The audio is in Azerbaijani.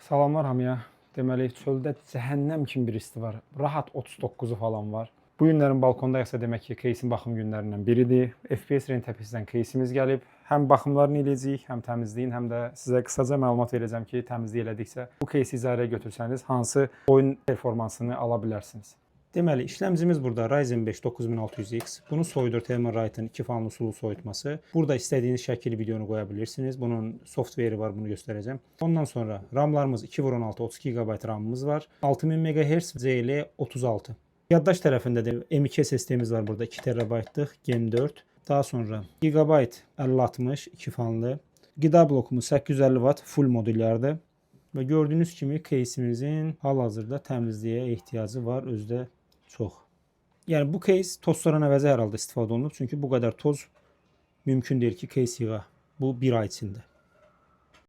Salamlar hamıya. Deməli, çöldə cəhənnəm kimi bir isti var. Rahat 39'u falan var. Bu günlərin balkondayıqsa demək ki, Case'in baxım günlərindən biridir. FPS Rentapizdən Case'imiz gəlib. Həm baxımlarını eləyəcəyik, həm təmizliyin, həm də sizə qısaca məlumat verəcəm ki, təmizlik elədiksə bu Case'i icarəyə götürsəniz hansı oyun performansını ala bilərsiniz. Deməli, işləmcimiz burada Ryzen 5 9600X. Bunu soyudur Thermalright'ın 2 fanlı sulu soyutması. Burada istədiyiniz şəkil videonu qoya bilirsiniz. Bunun softveri var, bunu göstərəcəm. Ondan sonra RAMlarımız 2x16 32 GB RAMımız var. 6000 MHz CL36. Yaddaş tərəfində də M2 SSD-miz var burada 2 TB-lıq Gen 4. Daha sonra GB 5060 2 fanlı. Qida blokumuz 850 Watt full modullərdir. Və gördüyünüz kimi case'imizin hal-hazırda təmizliyə ehtiyacı var özdə çox. Yəni bu case tozların əvəzi hər halda istifadə olunub. Çünki bu qədər toz mümkün deyil ki, case yığa. Bu bir ay içində.